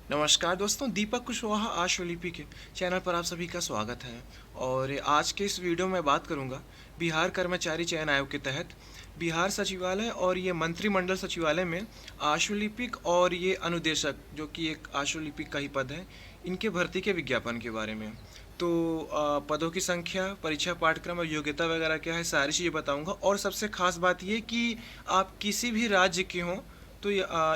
नमस्कार दोस्तों, दीपक कुशवाहा आशुलिपि के चैनल पर आप सभी का स्वागत है। और आज के इस वीडियो में बात करूंगा बिहार कर्मचारी चयन आयोग के तहत बिहार सचिवालय और ये मंत्रिमंडल सचिवालय में आशुलिपिक और ये अनुदेशक, जो कि एक आशुलिपिक का ही पद है, इनके भर्ती के विज्ञापन के बारे में। तो पदों की संख्या, परीक्षा पाठ्यक्रम और योग्यता वगैरह क्या है, सारी चीज़ें बताऊंगा। और सबसे खास बात ये कि आप किसी भी राज्य के हों तो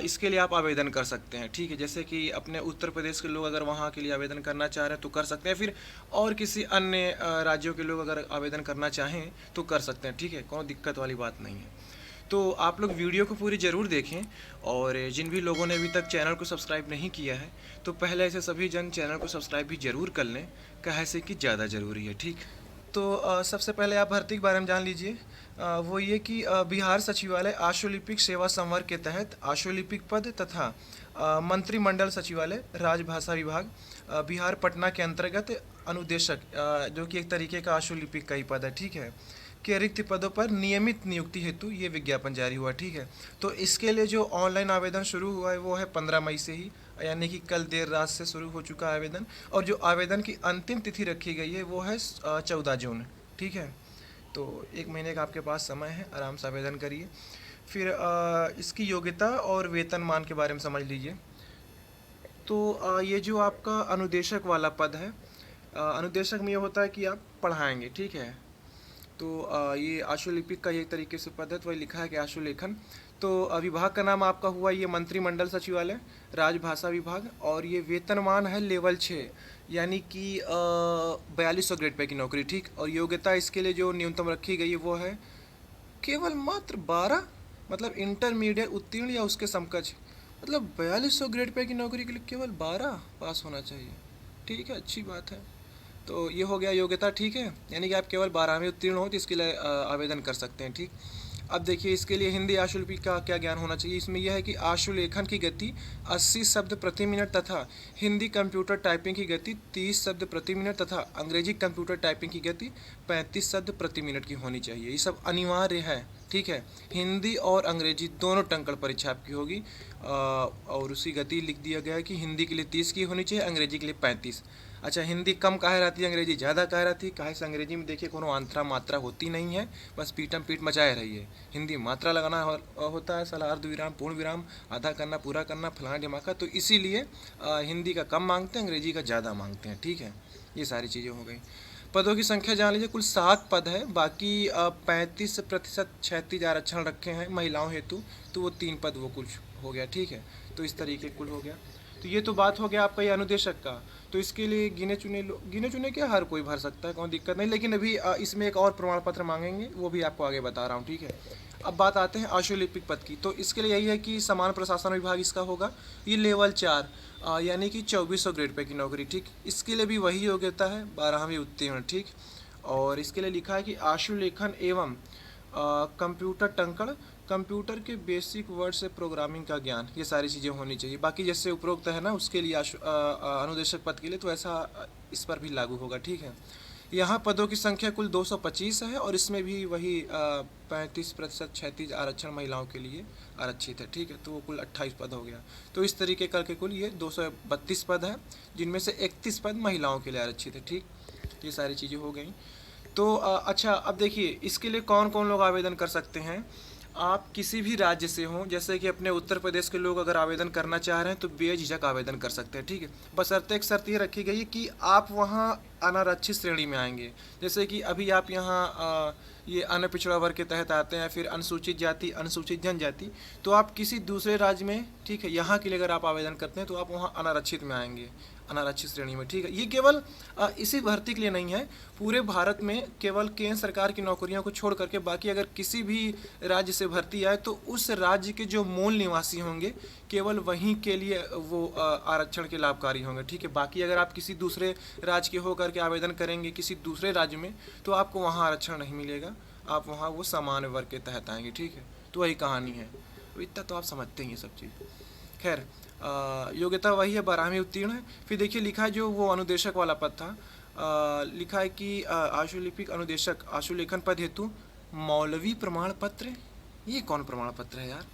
इसके लिए आप आवेदन कर सकते हैं, ठीक है। जैसे कि अपने उत्तर प्रदेश के लोग अगर वहाँ के लिए आवेदन करना चाह रहे हैं तो कर सकते हैं, फिर और किसी अन्य राज्यों के लोग अगर आवेदन करना चाहें तो कर सकते हैं, ठीक है। कोई दिक्कत वाली बात नहीं है। तो आप लोग वीडियो को पूरी ज़रूर देखें। और जिन भी लोगों ने अभी तक चैनल को सब्सक्राइब नहीं किया है तो पहले ऐसे सभी जन चैनल को सब्सक्राइब भी ज़रूर कर लें, कहे से कि ज़्यादा ज़रूरी है, ठीक। तो सबसे पहले आप भर्ती के बारे में जान लीजिए। वो ये कि बिहार सचिवालय आशुलिपिक सेवा संवर्ग के तहत आशुलिपिक पद तथा मंत्रिमंडल सचिवालय राजभाषा विभाग बिहार पटना के अंतर्गत अनुदेशक, जो कि एक तरीके का आशुलिपिक का ही पद है, ठीक है, के रिक्त पदों पर नियमित नियुक्ति हेतु ये विज्ञापन जारी हुआ, ठीक है। तो इसके लिए जो ऑनलाइन आवेदन शुरू हुआ है वो है 15 मई से ही, यानी कि कल देर रात से शुरू हो चुका है आवेदन। और जो आवेदन की अंतिम तिथि रखी गई है वो है 14 जून, ठीक है। तो 1 महीने का आपके पास समय है, आराम से आवेदन करिए। फिर इसकी योग्यता और वेतनमान के बारे में समझ लीजिए। तो ये जो आपका अनुदेशक वाला पद है, अनुदेशक में ये होता है कि आप पढ़ाएंगे, ठीक है। तो ये आशुलिपिक का एक तरीके से पद है, तो वही लिखा है कि आशुलेखन। तो विभाग का नाम आपका हुआ ये मंत्रिमंडल सचिवालय राजभाषा विभाग। और ये वेतनमान है लेवल 6, यानी कि 4200 ग्रेड पे की नौकरी, ठीक। और योग्यता इसके लिए जो न्यूनतम रखी गई है वो है केवल मात्र 12, मतलब इंटरमीडिएट उत्तीर्ण या उसके समकक्ष। मतलब 4200 ग्रेड पे की नौकरी के लिए केवल 12 पास होना चाहिए, ठीक है, अच्छी बात है। तो ये हो गया योग्यता, ठीक है, यानी कि आप केवल 12वीं उत्तीर्ण हो तो इसके लिए आवेदन कर सकते हैं, ठीक। अब देखिए इसके लिए हिंदी आशुलिपि का क्या ज्ञान होना चाहिए। इसमें यह है कि आशुलेखन की गति 80 शब्द प्रति मिनट तथा हिंदी कंप्यूटर टाइपिंग की गति 30 शब्द प्रति मिनट तथा अंग्रेजी कंप्यूटर टाइपिंग की गति 35 शब्द प्रति मिनट की होनी चाहिए। ये सब अनिवार्य है, ठीक है। हिंदी और अंग्रेजी दोनों टंकण परीक्षा आपकी होगी। और उसी गति लिख दिया गया है कि हिंदी के लिए 30 की होनी चाहिए, अंग्रेजी के लिए 35। अच्छा, हिंदी कम काहे रहती है, अंग्रेजी ज़्यादा काहे रहती है? काहे से अंग्रेजी में देखिए कोनो आंतरा मात्रा होती नहीं है, बस पीटम पीट मचाए रही है। हिंदी मात्रा लगाना होता है, साला अर्ध विराम, पूर्ण विराम, आधा करना, पूरा करना, फलाना ढिमाका। तो इसीलिए हिंदी का कम मांगते हैं, अंग्रेजी का ज़्यादा मांगते हैं, ठीक है। ये सारी चीज़ें हो गई। पदों की संख्या जान लीजिए, कुल 7 पद है। बाकी 35% क्षैतिज आरक्षण रखे हैं महिलाओं हेतु, तो वो 3 पद वो कुछ हो गया, ठीक है। तो इस तरीके कुल हो गया। तो ये तो बात हो गया आपका ये अनुदेशक का। तो इसके लिए गिने चुने क्या हर कोई भर सकता है, कोई दिक्कत नहीं। लेकिन अभी इसमें एक और प्रमाण पत्र मांगेंगे, वो भी आपको आगे बता रहा हूँ, ठीक है। अब बात आते हैं आशुलिपिक पद की। तो इसके लिए यही है कि समान प्रशासन विभाग इसका होगा। ये लेवल 4, यानी कि 2400 ग्रेड पे की नौकरी, ठीक। इसके लिए भी वही योग्यता है, 12वीं उत्तीर्ण, ठीक। और इसके लिए लिखा है कि आशुलेखन एवं कंप्यूटर टंकण, कंप्यूटर के बेसिक वर्ड से प्रोग्रामिंग का ज्ञान, ये सारी चीज़ें होनी चाहिए। बाकी जैसे उपरोक्त है ना उसके लिए अनुदेशक पद के लिए, तो ऐसा इस पर भी लागू होगा, ठीक है। यहाँ पदों की संख्या कुल 225 है और इसमें भी वही 35% क्षैतिज आरक्षण महिलाओं के लिए आरक्षित है, ठीक है। तो वो कुल 28 पद हो गया। तो इस तरीके करके कुल ये 232 पद है, जिनमें से 31 पद महिलाओं के लिए आरक्षित है, ठीक। ये सारी चीज़ें हो गई। तो अच्छा, अब देखिए इसके लिए कौन कौन लोग आवेदन कर सकते हैं। आप किसी भी राज्य से हों, जैसे कि अपने उत्तर प्रदेश के लोग अगर आवेदन करना चाह रहे हैं तो बेझिझक आवेदन कर सकते हैं, ठीक है। बशर्ते एक शर्त ये रखी गई है कि आप वहाँ अनारक्षित श्रेणी में आएंगे। जैसे कि अभी आप यहाँ ये अन्य पिछड़ा वर्ग के तहत आते हैं, फिर अनुसूचित जाति, अनुसूचित जनजाति। तो आप किसी दूसरे राज्य में, ठीक है, यहाँ के लिए अगर आप आवेदन करते हैं तो आप वहाँ अनारक्षित में आएंगे, अनारक्षित श्रेणी में, ठीक है। ये केवल इसी भर्ती के लिए नहीं है, पूरे भारत में केवल केंद्र सरकार की नौकरियों को छोड़ करके बाकी अगर किसी भी राज्य से भर्ती आए तो उस राज्य के जो मूल निवासी होंगे केवल वहीं के लिए वो आरक्षण के लाभकारी होंगे, ठीक है। बाकी अगर आप किसी दूसरे राज्य के होकर के आवेदन करेंगे किसी दूसरे राज्य में तो आपको वहाँ आरक्षण नहीं मिलेगा, आप वहाँ वो सामान्य वर्ग के तहत आएंगे, ठीक है। तो वही कहानी है। तो इतना तो आप समझते हैं ये सब चीज़। खैर, योग्यता वही है, 12वीं उत्तीर्ण है। फिर देखिए लिखा है जो वो अनुदेशक वाला पद था, लिखा है कि आशुलिपिक अनुदेशक आशुलेखन पद हेतु मौलवी प्रमाण पत्र, ये कौन प्रमाण पत्र है यार?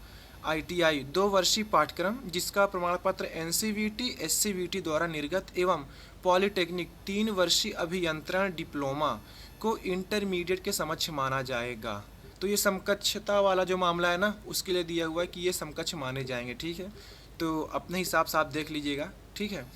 ITI 2 वर्षीय पाठ्यक्रम जिसका प्रमाण पत्र NCVT SCVT द्वारा निर्गत एवं पॉलिटेक्निक 3 वर्षीय अभियंत्रण डिप्लोमा को इंटरमीडिएट के समक्ष माना जाएगा। तो ये समकक्षता वाला जो मामला है ना, उसके लिए दिया हुआ है कि ये समकक्ष माने जाएंगे, ठीक है। तो अपने हिसाब से आप देख लीजिएगा, ठीक है।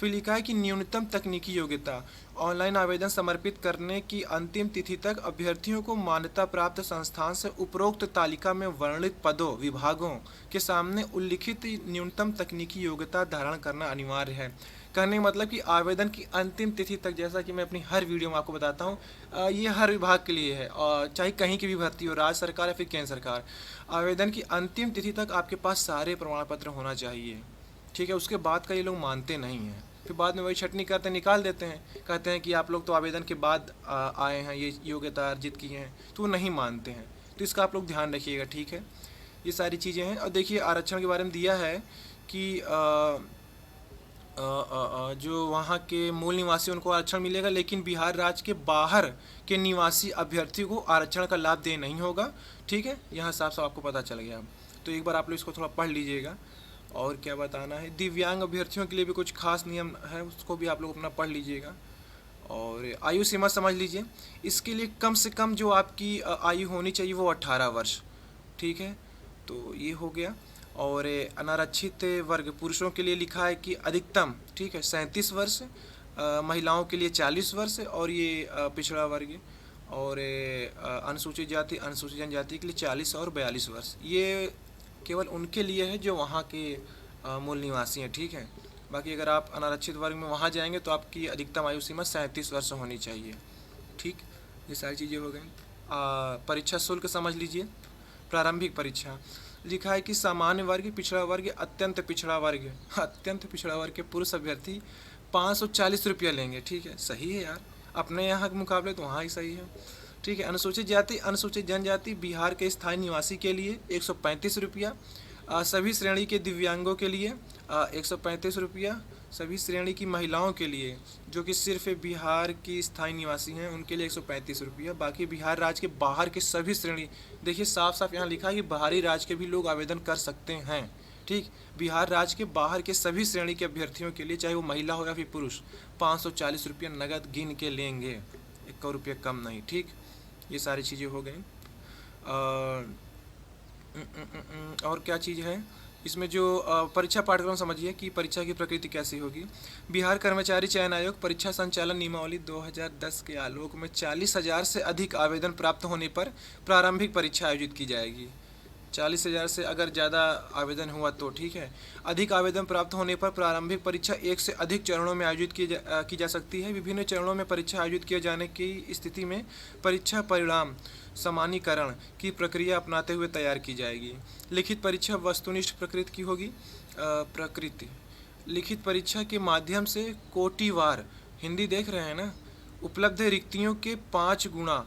फिर लिखा है कि न्यूनतम तकनीकी योग्यता, ऑनलाइन आवेदन समर्पित करने की अंतिम तिथि तक अभ्यर्थियों को मान्यता प्राप्त संस्थान से उपरोक्त तालिका में वर्णित पदों विभागों के सामने उल्लिखित न्यूनतम तकनीकी योग्यता धारण करना अनिवार्य है। कहने का मतलब कि आवेदन की अंतिम तिथि तक, जैसा कि मैं अपनी हर वीडियो में आपको बताता हूँ, ये हर विभाग के लिए है, और चाहे कहीं की भी भर्ती हो, राज्य सरकार या फिर केंद्र सरकार, आवेदन की अंतिम तिथि तक आपके पास सारे प्रमाण पत्र होना चाहिए, ठीक है। उसके बाद का ये लोग मानते नहीं हैं, फिर बाद में वही छटनी करते निकाल देते हैं, कहते हैं कि आप लोग तो आवेदन के बाद आए हैं, ये योग्यता अर्जित किए हैं, तो वो नहीं मानते हैं। तो इसका आप लोग ध्यान रखिएगा, ठीक है। ये सारी चीज़ें हैं। और देखिए आरक्षण के बारे में दिया है कि जो वहाँ के मूल निवासी उनको आरक्षण मिलेगा, लेकिन बिहार राज्य के बाहर के निवासी अभ्यर्थी को आरक्षण का लाभ दे नहीं होगा, ठीक है। यहाँ साफ साफ आपको पता चल गया। तो एक बार आप लोग इसको थोड़ा पढ़ लीजिएगा। और क्या बताना है, दिव्यांग अभ्यर्थियों के लिए भी कुछ खास नियम है, उसको भी आप लोग अपना पढ़ लीजिएगा। और आयु सीमा समझ लीजिए, इसके लिए कम से कम जो आपकी आयु होनी चाहिए वो 18 वर्ष, ठीक है। तो ये हो गया। और अनारक्षित वर्ग पुरुषों के लिए लिखा है कि अधिकतम, ठीक है, 37 वर्ष, महिलाओं के लिए 40 वर्ष, और ये पिछड़ा वर्ग और अनुसूचित जाति अनुसूचित जनजाति के लिए 40 और 42 वर्ष। ये केवल उनके लिए है जो वहाँ के मूल निवासी हैं, ठीक है। बाकी अगर आप अनारक्षित वर्ग में वहाँ जाएंगे तो आपकी अधिकतम आयु सीमा 37 वर्ष होनी चाहिए, ठीक। ये सारी चीज़ें हो गई। परीक्षा शुल्क समझ लीजिए। प्रारंभिक परीक्षा लिखा है कि सामान्य वर्ग, पिछड़ा वर्ग, अत्यंत पिछड़ा वर्ग के पुरुष अभ्यर्थी 540 रुपया लेंगे, ठीक है। सही है यार, अपने यहाँ के मुकाबले तो वहाँ ही सही है, ठीक है। अनुसूचित जाति अनुसूचित जनजाति बिहार के स्थायी निवासी के लिए 135 रुपया, सभी श्रेणी के दिव्यांगों के लिए 135 रुपया, सभी श्रेणी की महिलाओं के लिए जो कि सिर्फ बिहार की स्थायी निवासी हैं उनके लिए 135 रुपया। बाकी बिहार राज्य के बाहर के सभी श्रेणी, देखिए साफ साफ यहाँ लिखा है कि बाहरी राज्य के भी लोग आवेदन कर सकते हैं, ठीक। बिहार राज्य के बाहर के सभी श्रेणी के अभ्यर्थियों के लिए, चाहे वो महिला हो या फिर पुरुष, 540 रुपया नगद गिन के लेंगे, 1 रुपया कम नहीं, ठीक। ये सारी चीज़ें हो गई। और क्या चीज़ है इसमें, जो परीक्षा पाठ्यक्रम समझिए कि परीक्षा की प्रकृति कैसी होगी। बिहार कर्मचारी चयन आयोग परीक्षा संचालन नियमावली 2010 के आलोक में 40,000 से अधिक आवेदन प्राप्त होने पर प्रारंभिक परीक्षा आयोजित की जाएगी। 40,000 से अगर ज़्यादा आवेदन हुआ तो ठीक है। अधिक आवेदन प्राप्त होने पर प्रारंभिक परीक्षा 1 से अधिक चरणों में आयोजित की जा सकती है। विभिन्न चरणों में परीक्षा आयोजित किए जाने की स्थिति में परीक्षा परिणाम सामान्यीकरण की प्रक्रिया अपनाते हुए तैयार की जाएगी। लिखित परीक्षा वस्तुनिष्ठ प्रकृति की होगी। लिखित परीक्षा के माध्यम से कोटिवार, हिंदी देख रहे हैं ना, उपलब्ध रिक्तियों के 5 गुणा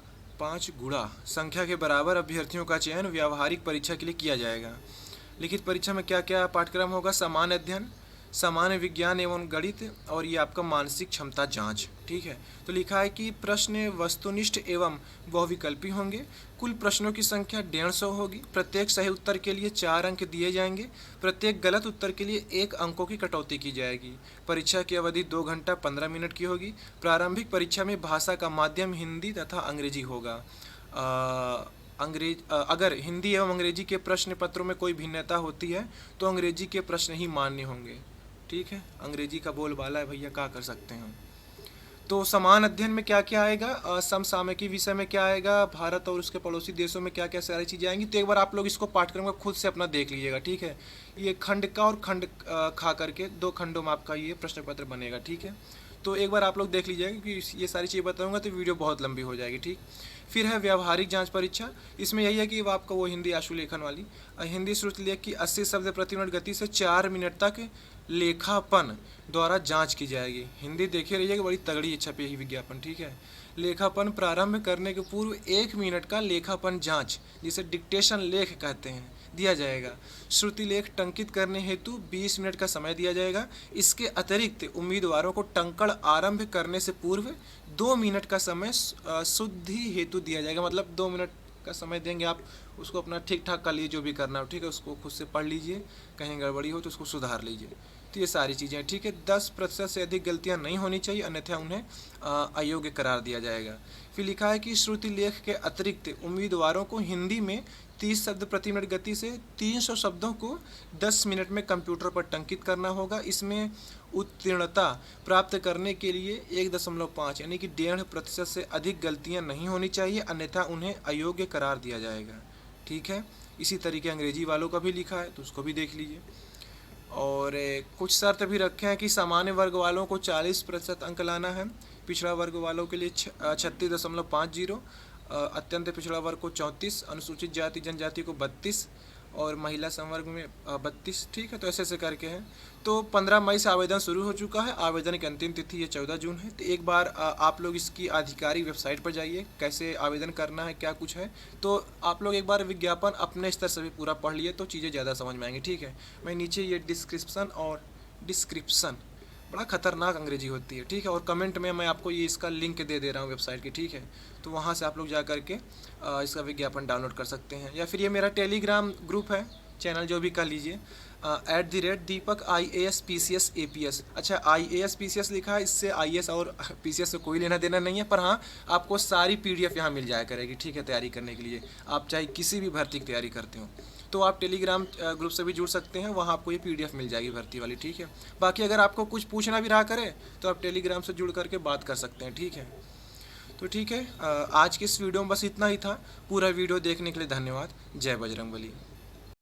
संख्या के बराबर अभ्यर्थियों का चयन व्यावहारिक परीक्षा के लिए किया जाएगा। लिखित परीक्षा में क्या क्या पाठ्यक्रम होगा, सामान्य अध्ययन, सामान्य विज्ञान एवं गणित, और ये आपका मानसिक क्षमता जांच, ठीक है। तो लिखा है कि प्रश्न वस्तुनिष्ठ एवं बहुविकल्पी होंगे। कुल प्रश्नों की संख्या 150 होगी। प्रत्येक सही उत्तर के लिए 4 अंक दिए जाएंगे। प्रत्येक गलत उत्तर के लिए 1 अंकों की कटौती की जाएगी। परीक्षा की अवधि 2 घंटा 15 मिनट की होगी। प्रारंभिक परीक्षा में भाषा का माध्यम हिंदी तथा अंग्रेजी होगा। अगर हिंदी एवं अंग्रेजी के प्रश्न पत्रों में कोई भिन्नता होती है तो अंग्रेजी के प्रश्न ही मान्य होंगे, ठीक है। अंग्रेजी का बोलबाला है भैया, क्या कर सकते हैं हम। तो समान अध्ययन में क्या क्या आएगा, समसामयिकी विषय में क्या आएगा, भारत और उसके पड़ोसी देशों में क्या क्या सारी चीज़ें आएंगी। तो एक बार आप लोग इसको पाठ्यक्रम का खुद से अपना देख लीजिएगा, ठीक है। ये खंड का और खंड खा करके 2 खंडों में आपका ये प्रश्न पत्र बनेगा, ठीक है। तो एक बार आप लोग देख लीजिएगा, क्योंकि ये सारी चीज़ें बताऊंगा तो वीडियो बहुत लंबी हो जाएगी, ठीक। फिर है व्यावहारिक जांच परीक्षा। इसमें यही है कि आपका वो हिंदी आशुलेखन वाली, हिंदी श्रुति लेख की 80 शब्द प्रति मिनट गति से 4 मिनट तक लेखापन द्वारा जांच की जाएगी। हिंदी देखे रहिएगा, बड़ी तगड़ी छपी है विज्ञापन, ठीक है। लेखापन प्रारंभ करने के पूर्व 1 मिनट का लेखापन जांच, जिसे डिक्टेशन लेख कहते हैं, दिया जाएगा। श्रुति लेख टंकित करने हेतु 20 मिनट का समय दिया जाएगा। इसके अतिरिक्त उम्मीदवारों को टंकण आरंभ करने से पूर्व 2 मिनट का समय शुद्धि हेतु दिया जाएगा। मतलब 2 मिनट का समय देंगे आप, उसको अपना ठीक ठाक कर लीजिए, जो भी करना हो, ठीक है, उसको खुद से पढ़ लीजिए, कहीं गड़बड़ी हो तो उसको सुधार लीजिए। तो ये सारी चीज़ें, ठीक है। 10% से अधिक गलतियां नहीं होनी चाहिए, अन्यथा उन्हें अयोग्य करार दिया जाएगा। फिर लिखा है कि श्रुति लेख के अतिरिक्त उम्मीदवारों को हिंदी में 30 शब्द प्रति मिनट गति से 300 शब्दों को 10 मिनट में कंप्यूटर पर टंकित करना होगा। इसमें उत्तीर्णता प्राप्त करने के लिए 1.5 यानी कि 1.5% से अधिक गलतियां नहीं होनी चाहिए, अन्यथा उन्हें अयोग्य करार दिया जाएगा, ठीक है। इसी तरीके अंग्रेजी वालों का भी लिखा है, तो उसको भी देख लीजिए। और कुछ शर्त भी रखे हैं कि सामान्य वर्ग वालों को 40% अंक लाना है, पिछड़ा वर्ग वालों के लिए 36.50, अत्यंत पिछड़ा वर्ग को 34, अनुसूचित जाति जनजाति को 32 और महिला संवर्ग में 32, ठीक है। तो ऐसे ऐसे करके हैं। तो 15 मई से आवेदन शुरू हो चुका है। आवेदन की अंतिम तिथि ये 14 जून है। तो एक बार आप लोग इसकी आधिकारिक वेबसाइट पर जाइए, कैसे आवेदन करना है, क्या कुछ है, तो आप लोग एक बार विज्ञापन अपने स्तर से भी पूरा पढ़ लिए तो चीज़ें ज़्यादा समझ में आएंगी, ठीक है। मैं नीचे ये डिस्क्रिप्शन बड़ा खतरनाक अंग्रेजी होती है, ठीक है, और कमेंट में मैं आपको ये इसका लिंक दे दे रहा हूँ वेबसाइट की, ठीक है। तो वहाँ से आप लोग जा करके इसका विज्ञापन डाउनलोड कर सकते हैं, या फिर ये मेरा टेलीग्राम ग्रुप है, चैनल जो भी कर लीजिए, @Deepak IAS PCS APS। अच्छा, IAS PCS लिखा है, इससे IAS और PCS से कोई लेना देना नहीं है, पर हाँ आपको सारी PDF यहाँ मिल जाया करेगी, ठीक है, तैयारी करने के लिए। आप चाहे किसी भी भर्ती की तैयारी करते हो तो आप टेलीग्राम ग्रुप से भी जुड़ सकते हैं, वहाँ आपको ये PDF मिल जाएगी भर्ती वाली, ठीक है। बाकी अगर आपको कुछ पूछना भी रहा करे तो आप टेलीग्राम से जुड़ करके बात कर सकते हैं, ठीक है। तो ठीक है, आज के इस वीडियो में बस इतना ही था। पूरा वीडियो देखने के लिए धन्यवाद। जय बजरंगबली।